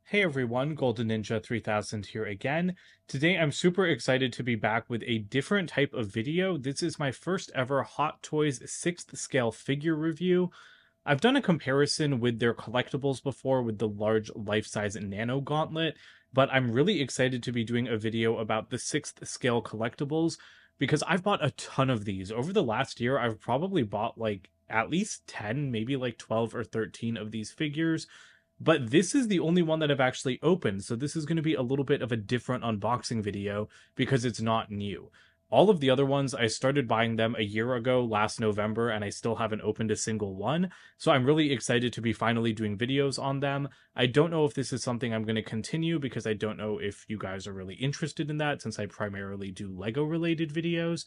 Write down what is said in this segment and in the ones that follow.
Hey everyone, Golden Ninja 3000 here again. Today I'm super excited to be back with a different type of video. This is my first ever Hot Toys 6th scale figure review. I've done a comparison with their collectibles before with the large life-size Nano Gauntlet, but I'm really excited to be doing a video about the 6th scale collectibles because I've bought a ton of these. Over the last year, I've probably bought like at least 10, maybe like 12 or 13 of these figures. But this is the only one that I've actually opened, so this is going to be a little bit of a different unboxing video because it's not new. All of the other ones, I started buying them a year ago, last November, and I still haven't opened a single one. So I'm really excited to be finally doing videos on them. I don't know if this is something I'm going to continue because I don't know if you guys are really interested in that since I primarily do Lego related videos.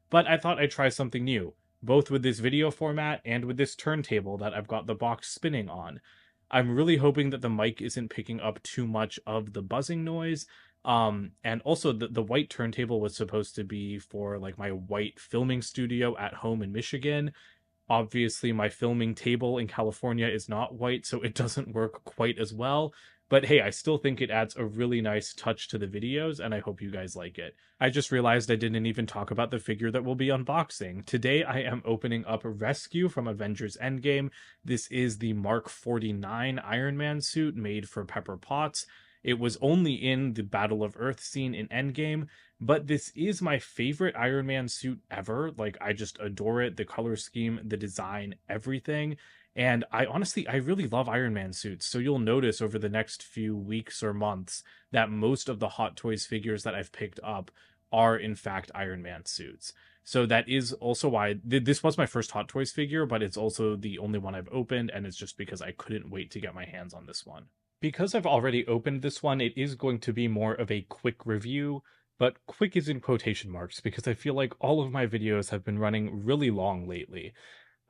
But I thought I'd try something new, both with this video format and with this turntable that I've got the box spinning on. I'm really hoping that the mic isn't picking up too much of the buzzing noise. And also the white turntable was supposed to be for like my white filming studio at home in Michigan. Obviously, my filming table in California is not white, so it doesn't work quite as well. But hey, I still think it adds a really nice touch to the videos, and I hope you guys like it. I just realized I didn't even talk about the figure that we'll be unboxing. Today, I am opening up Rescue from Avengers Endgame. This is the Mark 49 Iron Man suit made for Pepper Potts. It was only in the Battle of Earth scene in Endgame, but this is my favorite Iron Man suit ever. Like, I just adore it. The color scheme, the design, everything. And I really love Iron Man suits. So you'll notice over the next few weeks or months that most of the Hot Toys figures that I've picked up are, in fact, Iron Man suits. So that is also why this was my first Hot Toys figure, but it's also the only one I've opened. And it's just because I couldn't wait to get my hands on this one. Because I've already opened this one, it is going to be more of a quick review, but quick is in quotation marks because I feel like all of my videos have been running really long lately.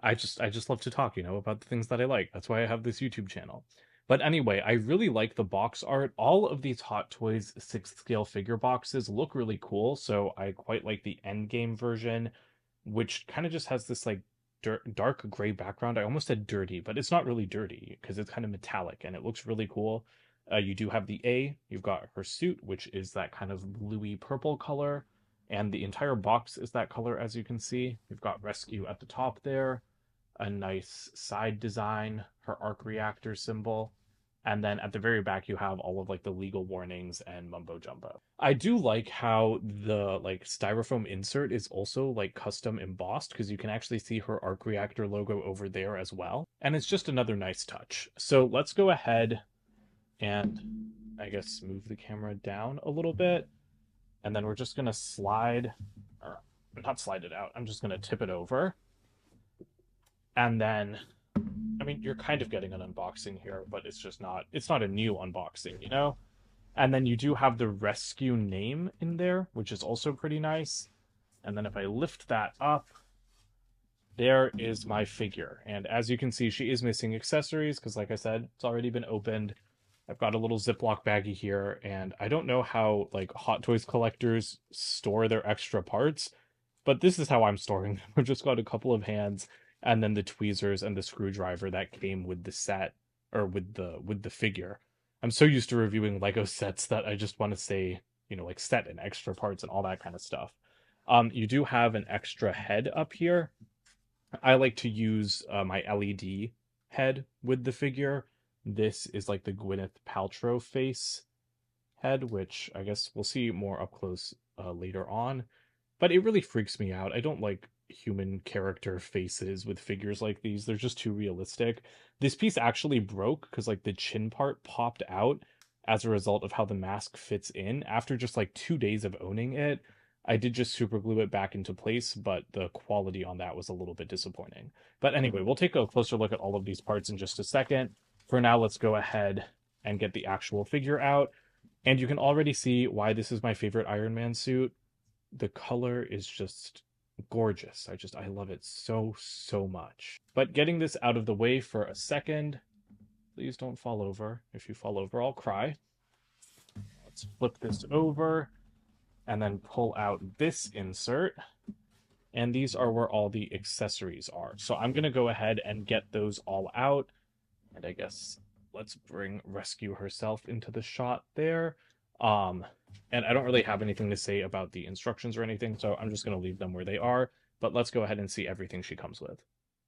I just love to talk, about the things that I like. That's why I have this YouTube channel. But anyway, I really like the box art. All of these Hot Toys 6th scale figure boxes look really cool, so I quite like the Endgame version, which kind of just has this like dark gray background. I almost said dirty, but it's not really dirty because it's kind of metallic and it looks really cool. You do have the A, you've got her suit, which is that kind of bluey purple color, and the entire box is that color as you can see. You've got Rescue at the top there, a nice side design, her arc reactor symbol, and then at the very back you have all of like the legal warnings and mumbo jumbo. I do like how the like styrofoam insert is also like custom embossed because you can actually see her arc reactor logo over there as well, and it's just another nice touch. So let's go ahead and I guess move the camera down a little bit, and then we're just gonna slide, or not slide it out, I'm just gonna tip it over. And then, I mean, you're kind of getting an unboxing here, but it's not a new unboxing. And then you do have the Rescue name in there, which is also pretty nice. And then if I lift that up, there is my figure. And as you can see, she is missing accessories because, like I said, it's already been opened. I've got a little Ziploc baggie here, and I don't know how like Hot Toys collectors store their extra parts, but this is how I'm storing them. I've just got a couple of hands and then the tweezers and the screwdriver that came with the set or with the figure. I'm so used to reviewing Lego sets that I just want to say, like set and extra parts and all that kind of stuff. You do have an extra head up here. I like to use my LED head with the figure. This is like the Gwyneth Paltrow face head, which I guess we'll see more up close later on. But it really freaks me out. I don't like human character faces with figures like these. They're just too realistic. This piece actually broke because like the chin part popped out as a result of how the mask fits in. After just like 2 days of owning it, I did just super glue it back into place, but the quality on that was a little bit disappointing. But anyway, we'll take a closer look at all of these parts in just a second. For now, let's go ahead and get the actual figure out. And you can already see why this is my favorite Iron Man suit. The color is just gorgeous. I love it so, so much. But getting this out of the way for a second, please don't fall over. If you fall over, I'll cry. Let's flip this over and then pull out this insert. And these are where all the accessories are. So I'm going to go ahead and get those all out. And I guess let's bring Rescue herself into the shot there. Um, and I don't really have anything to say about the instructions or anything, so I'm just going to leave them where they are. But let's go ahead and see everything she comes with.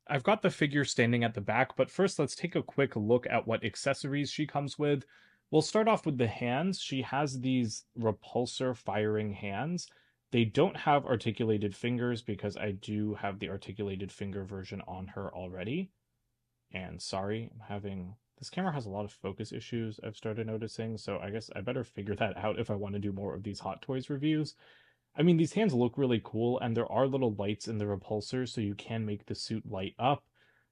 I've got the figure standing at the back, but first let's take a quick look at what accessories she comes with. We'll start off with the hands. She has these repulsor firing hands. They don't have articulated fingers because I do have the articulated finger version on her already. And sorry, I'm having this camera has a lot of focus issues I've started noticing, so I guess I better figure that out if I want to do more of these Hot Toys reviews. I mean, these hands look really cool, and there are little lights in the repulsor, so you can make the suit light up,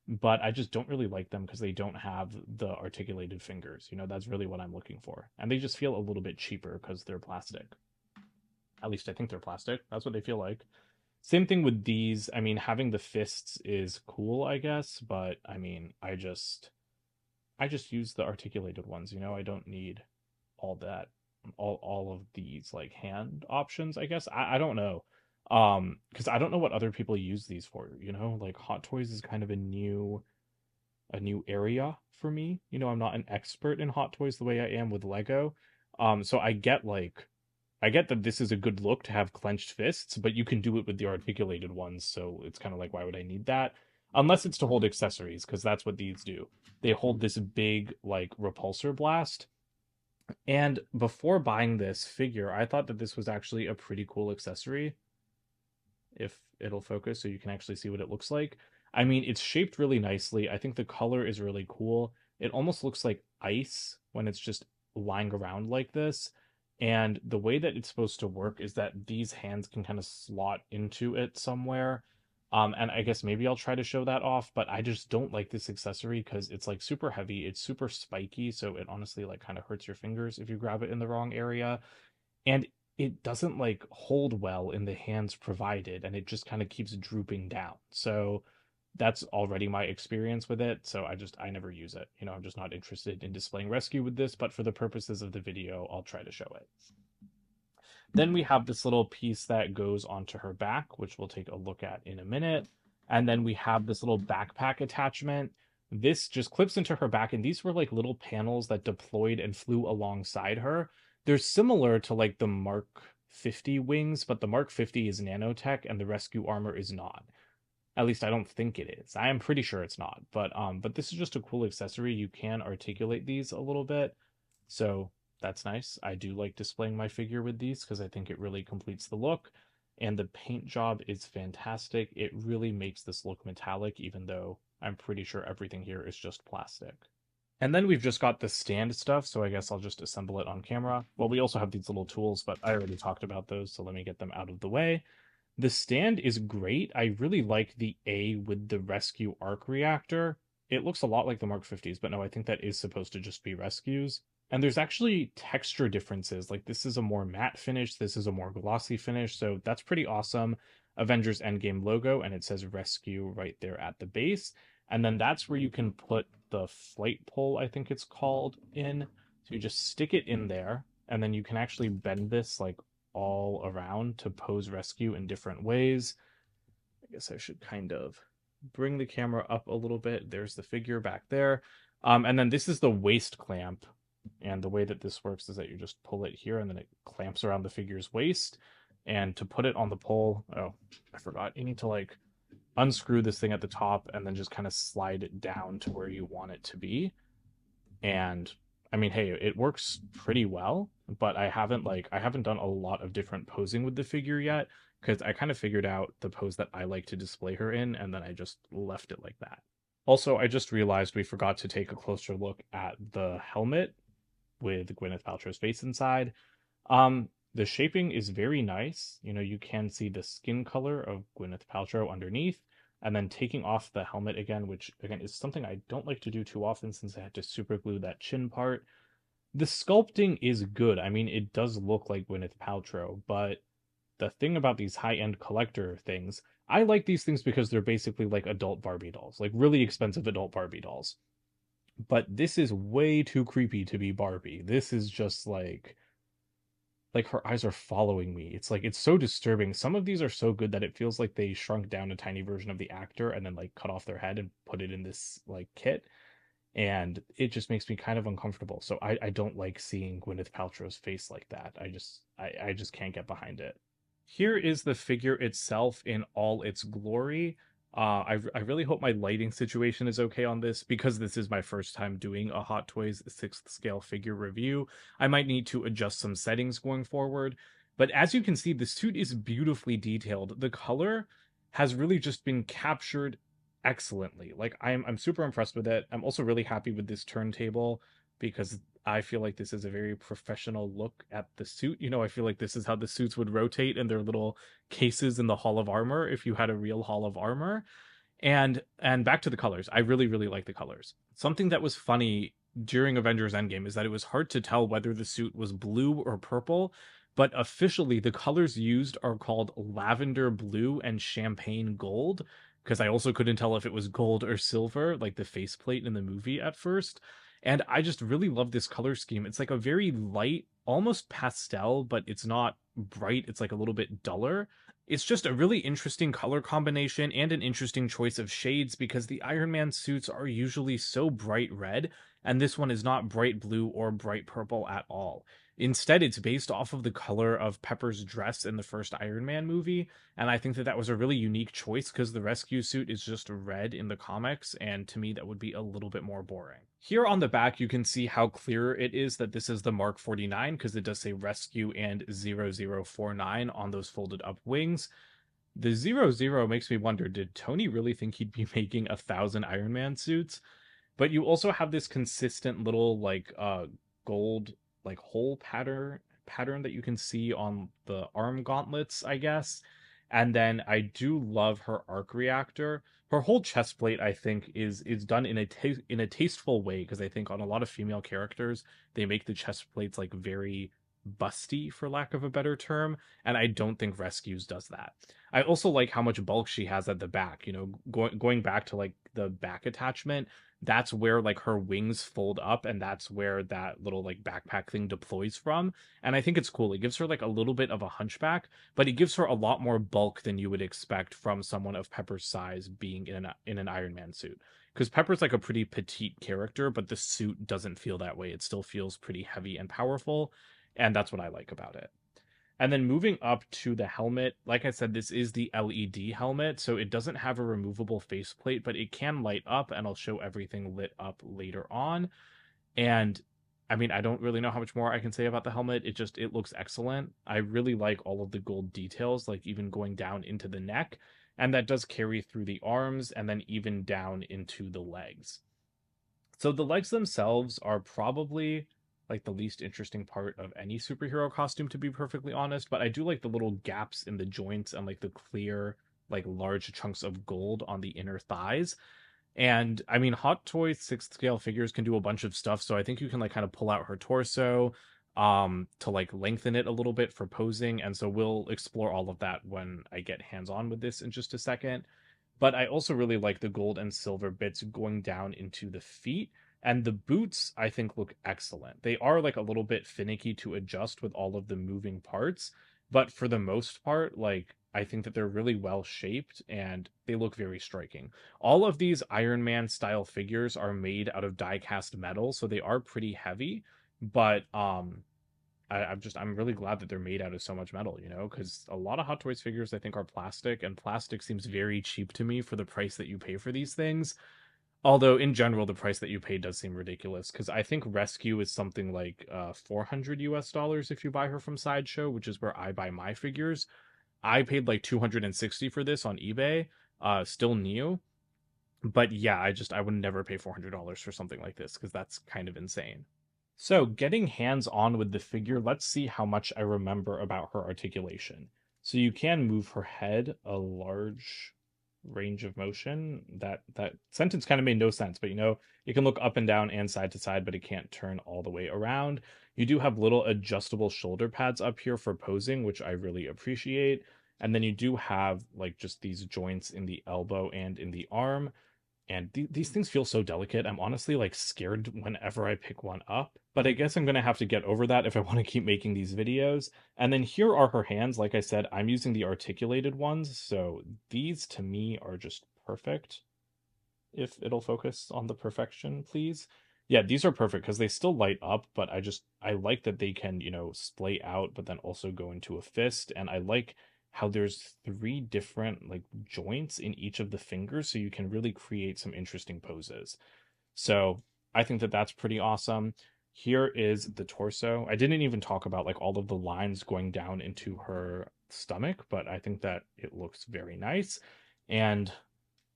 but I just don't really like them because they don't have the articulated fingers. You know, that's really what I'm looking for. And they just feel a little bit cheaper because they're plastic. At least I think they're plastic. That's what they feel like. Same thing with these. I mean, having the fists is cool, I guess, but I mean, I just use the articulated ones, you know. I don't need all that all of these like hand options, I guess. I don't know. Because I don't know what other people use these for, you know? Like Hot Toys is kind of a new area for me. You know, I'm not an expert in Hot Toys the way I am with Lego. So I get that this is a good look to have clenched fists, but you can do it with the articulated ones, so it's kind of like, why would I need that? Unless it's to hold accessories, because that's what these do. They hold this big, like, repulsor blast. And before buying this figure, I thought that this was actually a pretty cool accessory, if it'll focus so you can actually see what it looks like. I mean, it's shaped really nicely. I think the color is really cool. It almost looks like ice when it's just lying around like this. And the way that it's supposed to work is that these hands can kind of slot into it somewhere. And I guess maybe I'll try to show that off, but I just don't like this accessory because it's like super heavy. It's super spiky, so it honestly like kind of hurts your fingers if you grab it in the wrong area. And it doesn't like hold well in the hands provided, and it just kind of keeps drooping down. So that's already my experience with it. So I never use it. You know, I'm just not interested in displaying Rescue with this, but for the purposes of the video, I'll try to show it. Then we have this little piece that goes onto her back, which we'll take a look at in a minute. And then we have this little backpack attachment. This just clips into her back, and these were like little panels that deployed and flew alongside her. They're similar to like the Mark 50 wings, but the Mark 50 is nanotech and the rescue armor is not. At least I don't think it is. I am pretty sure it's not. But this is just a cool accessory. You can articulate these a little bit. So that's nice. I do like displaying my figure with these because I think it really completes the look. And the paint job is fantastic. It really makes this look metallic, even though I'm pretty sure everything here is just plastic. And then we've just got the stand stuff, so I guess I'll just assemble it on camera. Well, we also have these little tools, but I already talked about those, so let me get them out of the way. The stand is great. I really like the A with the rescue arc reactor. It looks a lot like the Mark 50s, but no, I think that is supposed to just be rescues. And there's actually texture differences. Like this is a more matte finish, this is a more glossy finish, so that's pretty awesome. Avengers Endgame logo, and it says rescue right there at the base. And then that's where you can put the flight pole, I think it's called, in. So you just stick it in there, and then you can actually bend this like all around to pose rescue in different ways. I guess I should kind of bring the camera up a little bit. There's the figure back there. And then this is the waist clamp. And the way that this works is that you just pull it here and then it clamps around the figure's waist. And to put it on the pole, oh, I forgot. You need to like unscrew this thing at the top and then just kind of slide it down to where you want it to be. And I mean, hey, it works pretty well, but I haven't done a lot of different posing with the figure yet because I kind of figured out the pose that I like to display her in, and then I just left it like that. Also, I just realized we forgot to take a closer look at the helmet with Gwyneth Paltrow's face inside. The shaping is very nice. You know, you can see the skin color of Gwyneth Paltrow underneath, and then taking off the helmet again, which again is something I don't like to do too often since I had to super glue that chin part. The sculpting is good. I mean, it does look like Gwyneth Paltrow, but the thing about these high-end collector things, I like these things because they're basically like adult Barbie dolls, like really expensive adult Barbie dolls. But this is way too creepy to be Barbie. This is just like her eyes are following me. It's like it's so disturbing. Some of these are so good that it feels like they shrunk down a tiny version of the actor and then like cut off their head and put it in this like kit. and it just makes me kind of uncomfortable. So I don't like seeing Gwyneth Paltrow's face like that. I just can't get behind it. Here is the figure itself in all its glory. I really hope my lighting situation is okay on this because this is my first time doing a Hot Toys 6th scale figure review. I might need to adjust some settings going forward. But as you can see, the suit is beautifully detailed. The color has really just been captured excellently. Like I'm super impressed with it. I'm also really happy with this turntable because I feel like this is a very professional look at the suit. You know, I feel like this is how the suits would rotate in their little cases in the Hall of Armor if you had a real Hall of Armor. And back to the colors. I really like the colors. Something that was funny during Avengers Endgame is that it was hard to tell whether the suit was blue or purple, but officially the colors used are called lavender blue and champagne gold because I also couldn't tell if it was gold or silver like the faceplate in the movie at first. And I just really love this color scheme. It's like a very light, almost pastel, but it's not bright. It's like a little bit duller. It's just a really interesting color combination and an interesting choice of shades because the Iron Man suits are usually so bright red, and this one is not bright blue or bright purple at all. Instead, it's based off of the color of Pepper's dress in the first Iron Man movie, and I think that that was a really unique choice because the rescue suit is just red in the comics, and to me, that would be a little bit more boring. Here on the back, you can see how clear it is that this is the Mark 49 because it does say Rescue and 0049 on those folded up wings. The 00 makes me wonder, did Tony really think he'd be making 1,000 Iron Man suits? But you also have this consistent little like gold like hole pattern that you can see on the arm gauntlets, I guess. And then I do love her arc reactor. Her whole chest plate, I think, is done in in a tasteful way because I think on a lot of female characters they make the chest plates like very busty, for lack of a better term, and I don't think Rescues does that. I also like how much bulk she has at the back. You know, going back to like the back attachment, that's where like her wings fold up and that's where that little like backpack thing deploys from, and I think it's cool. It gives her like a little bit of a hunchback, but it gives her a lot more bulk than you would expect from someone of Pepper's size being in an Iron Man suit, because Pepper's like a pretty petite character, but the suit doesn't feel that way. It still feels pretty heavy and powerful, and that's what I like about it. And then moving up to the helmet, like I said, this is the LED helmet, so it doesn't have a removable faceplate, but it can light up, and I'll show everything lit up later on. And I mean, I don't really know how much more I can say about the helmet. It looks excellent. I really like all of the gold details, like even going down into the neck, and that does carry through the arms and then even down into the legs. So the legs themselves are probably like the least interesting part of any superhero costume, to be perfectly honest, but I do like the little gaps in the joints and like the clear like large chunks of gold on the inner thighs. And I mean, Hot Toys 6th scale figures can do a bunch of stuff, so I think you can like kind of pull out her torso to like lengthen it a little bit for posing, and so we'll explore all of that when I get hands on with this in just a second. But I also really like the gold and silver bits going down into the feet. And the boots, I think, look excellent. They are like a little bit finicky to adjust with all of the moving parts. But for the most part, like, I think that they're really well shaped and they look very striking. All of these Iron Man style figures are made out of die cast metal, so they are pretty heavy. But I'm really glad that they're made out of so much metal, you know, because a lot of Hot Toys figures I think are plastic, and plastic seems very cheap to me for the price that you pay for these things. Although in general, the price that you pay does seem ridiculous because I think Rescue is something like 400 US dollars if you buy her from Sideshow, which is where I buy my figures. I paid like 260 for this on eBay, still new. But yeah, I would never pay $400 for something like this because that's kind of insane. So, getting hands on with the figure, let's see how much I remember about her articulation. So, you can move her head a large range of motion. That sentence kind of made no sense, but you know, it can look up and down and side to side, but it can't turn all the way around. You do have little adjustable shoulder pads up here for posing, which I really appreciate. And then you do have like just these joints in the elbow and in the arm, and these things feel so delicate. I'm honestly like scared whenever I pick one up, but I guess I'm going to have to get over that if I want to keep making these videos. And then here are her hands. Like I said, I'm using the articulated ones, so these to me are just perfect. if it'll focus on the perfection, please. Yeah, these are perfect because they still light up, but I like that they can, splay out, but then also go into a fist. And I like how there's three different like joints in each of the fingers, so you can really create some interesting poses. So I think that that's pretty awesome. Here is the torso. I didn't even talk about like all of the lines going down into her stomach, but I think that it looks very nice. And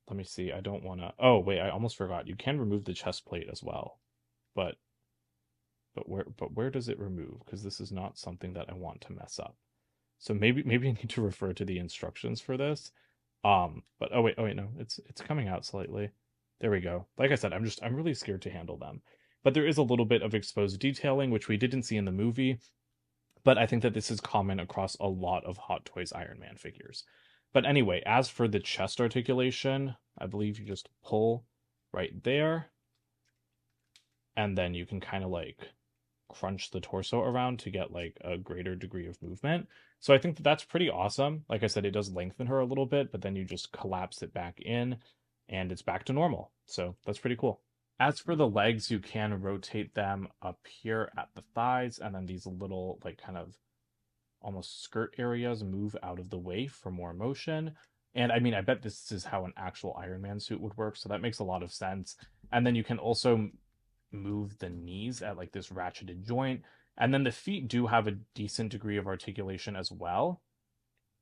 let me see. I don't want to. Oh, wait, I almost forgot. You can remove the chest plate as well. But but where does it remove? Because this is not something that I want to mess up. So maybe I need to refer to the instructions for this. But oh wait, no, it's coming out slightly. There we go. Like I said, I'm really scared to handle them. But there is a little bit of exposed detailing, which we didn't see in the movie. But I think that this is common across a lot of Hot Toys Iron Man figures. But anyway, as for the chest articulation, I believe you just pull right there, and then you can kind of like crunch the torso around to get like a greater degree of movement. So I think that that's pretty awesome. Like I said, it does lengthen her a little bit, but then you just collapse it back in and it's back to normal. So that's pretty cool. As for the legs, you can rotate them up here at the thighs, and then these little like kind of almost skirt areas move out of the way for more motion. And I mean, I bet this is how an actual Iron Man suit would work, so that makes a lot of sense. And then you can also move the knees at like this ratcheted joint. And then the feet do have a decent degree of articulation as well.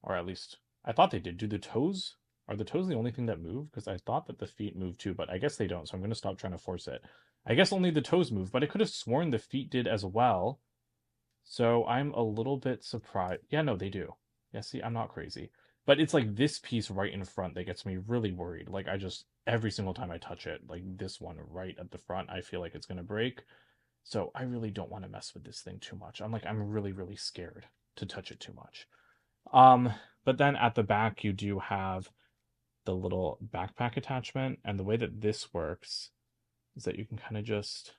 Or at least I thought they did. Do the toes? Are the toes the only thing that move? Because I thought that the feet move too, but I guess they don't, so I'm going to stop trying to force it. I guess only the toes move, but I could have sworn the feet did as well. So I'm a little bit surprised. Yeah, no, they do. Yeah, see, I'm not crazy. But it's like this piece right in front that gets me really worried. Like every single time I touch it, like this one right at the front, I feel like it's going to break. So I really don't want to mess with this thing too much. I'm really, really scared to touch it too much. Um, but then at the back, you do have the little backpack attachment. And the way that this works is that you can kind of just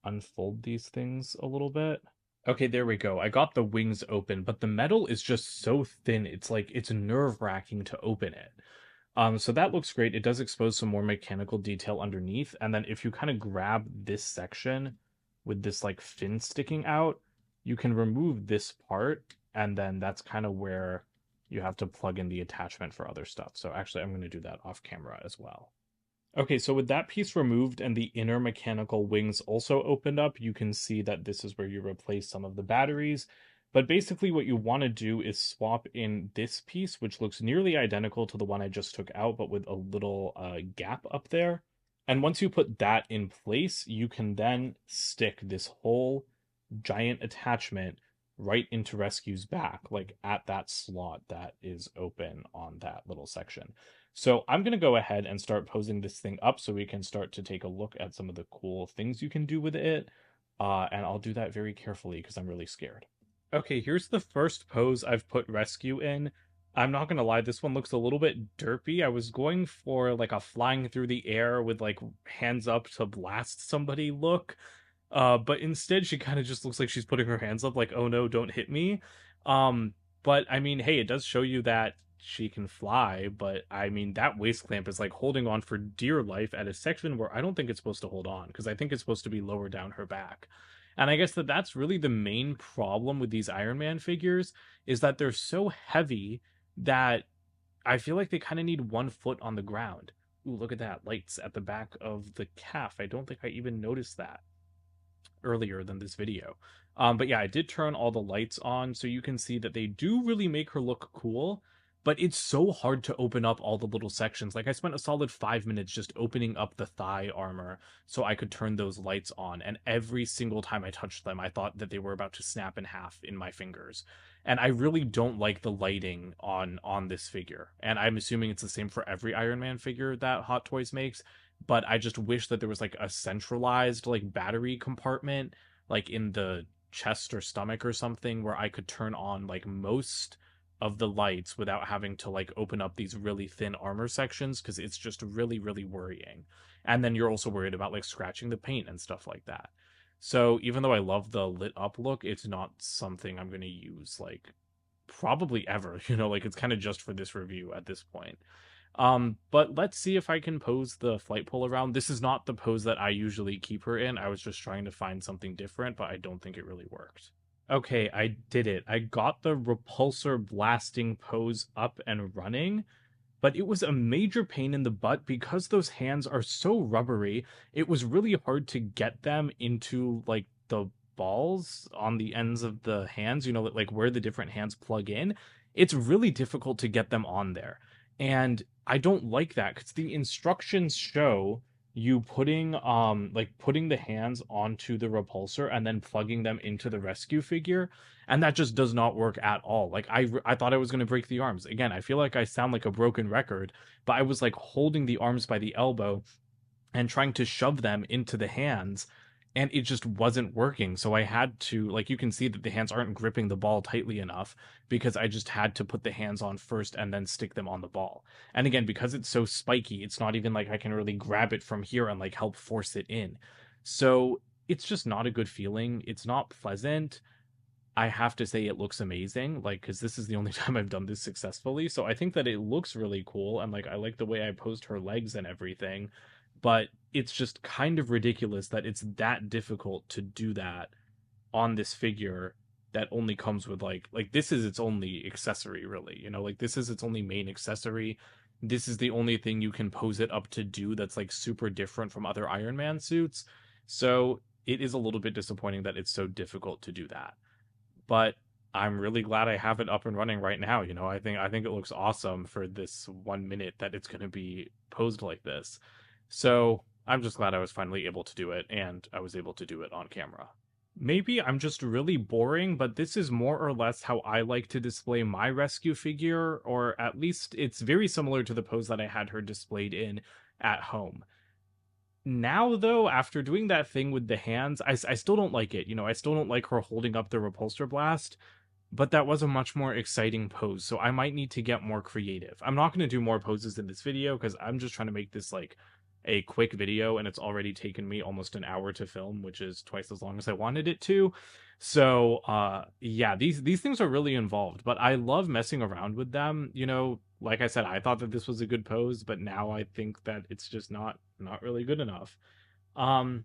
unfold these things a little bit. Okay, there we go. I got the wings open, but the metal is just so thin. It's like it's nerve-wracking to open it. So that looks great. It does expose some more mechanical detail underneath, and then if you kind of grab this section with this like fin sticking out, you can remove this part, and then that's kind of where you have to plug in the attachment for other stuff. So actually, I'm going to do that off camera as well. Okay, so with that piece removed and the inner mechanical wings also opened up, you can see that this is where you replace some of the batteries. But basically what you want to do is swap in this piece, which looks nearly identical to the one I just took out, but with a little gap up there. And once you put that in place, you can then stick this whole giant attachment right into Rescue's back, like at that slot that is open on that little section. So I'm going to go ahead and start posing this thing up so we can start to take a look at some of the cool things you can do with it. And I'll do that very carefully because I'm really scared. Okay, here's the first pose I've put Rescue in. I'm not gonna lie, this one looks a little bit derpy. I was going for like a flying through the air with like hands up to blast somebody look. But instead she kind of just looks like she's putting her hands up like, oh no, don't hit me. Um, but I mean, hey, it does show you that she can fly, but I mean that waist clamp is like holding on for dear life at a section where I don't think it's supposed to hold on because I think it's supposed to be lower down her back. And I guess that that's really the main problem with these Iron Man figures is that they're so heavy that I feel like they kind of need one foot on the ground. Ooh, look at that. Lights at the back of the calf. I don't think I even noticed that earlier than this video. But yeah, I did turn all the lights on so you can see that they do really make her look cool, but it's so hard to open up all the little sections. Like I spent a solid 5 minutes just opening up the thigh armor so I could turn those lights on, and every single time I touched them, I thought that they were about to snap in half in my fingers. And I really don't like the lighting on this figure. And I'm assuming it's the same for every Iron Man figure that Hot Toys makes, but I just wish that there was like a centralized like battery compartment like in the chest or stomach or something where I could turn on like most of the lights without having to like open up these really thin armor sections because it's just really really worrying. And then you're also worried about like scratching the paint and stuff like that. So even though I love the lit up look, it's not something I'm going to use like probably ever, like it's kind of just for this review at this point. But let's see if I can pose the flight pole around. This is not the pose that I usually keep her in. I was just trying to find something different, but I don't think it really worked. Okay, I did it. I got the repulsor blasting pose up and running, but it was a major pain in the butt because those hands are so rubbery. It was really hard to get them into like the balls on the ends of the hands, like where the different hands plug in. It's really difficult to get them on there. And I don't like that because the instructions show you putting the hands onto the repulsor and then plugging them into the rescue figure, and that just does not work at all. Like I thought I was going to break the arms. Again, I feel like I sound like a broken record, but I was like holding the arms by the elbow and trying to shove them into the hands, and it just wasn't working. So I had to, like, you can see that the hands aren't gripping the ball tightly enough because I just had to put the hands on first and then stick them on the ball. And again, because it's so spiky, it's not even like I can really grab it from here and like help force it in. So it's just not a good feeling. It's not pleasant. I have to say it looks amazing, like, because this is the only time I've done this successfully. So I think that it looks really cool, and like I like the way I posed her legs and everything. But it's just kind of ridiculous that it's that difficult to do that on this figure that only comes with like this is its only accessory, really. Like this is its only main accessory. This is the only thing you can pose it up to do that's like super different from other Iron Man suits. So it is a little bit disappointing that it's so difficult to do that, but I'm really glad I have it up and running right now. I think it looks awesome for this 1 minute that it's going to be posed like this. So I'm just glad I was finally able to do it, and I was able to do it on camera. Maybe I'm just really boring, but this is more or less how I like to display my rescue figure, or at least it's very similar to the pose that I had her displayed in at home. Now, though, after doing that thing with the hands, I still don't like it. I still don't like her holding up the repulsor blast, but that was a much more exciting pose, so I might need to get more creative. I'm not going to do more poses in this video because I'm just trying to make this like a quick video, and it's already taken me almost an hour to film, which is twice as long as I wanted it to. So yeah, these things are really involved, but I love messing around with them. Like I said, I thought that this was a good pose, but now I think that it's just not really good enough. um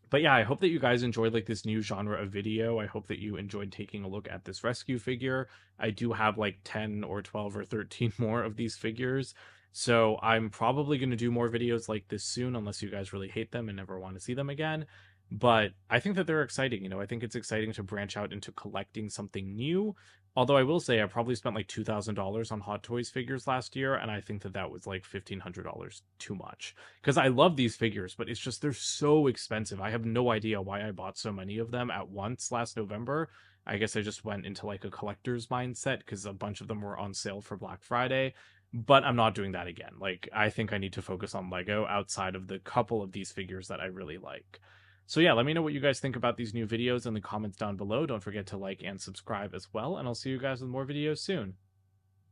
but yeah, I hope that you guys enjoyed like this new genre of video. I hope that you enjoyed taking a look at this rescue figure. I do have like 10 or 12 or 13 more of these figures. So I'm probably going to do more videos like this soon, unless you guys really hate them and never want to see them again. But I think that they're exciting. I think it's exciting to branch out into collecting something new. Although I will say I probably spent like $2,000 on Hot Toys figures last year, and I think that that was like $1,500 too much. Because I love these figures, but it's just they're so expensive. I have no idea why I bought so many of them at once last November. I guess I just went into like a collector's mindset because a bunch of them were on sale for Black Friday. But I'm not doing that again. Like, I think I need to focus on Lego outside of the couple of these figures that I really like. So yeah, let me know what you guys think about these new videos in the comments down below. Don't forget to like and subscribe as well, and I'll see you guys with more videos soon.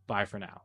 Bye for now.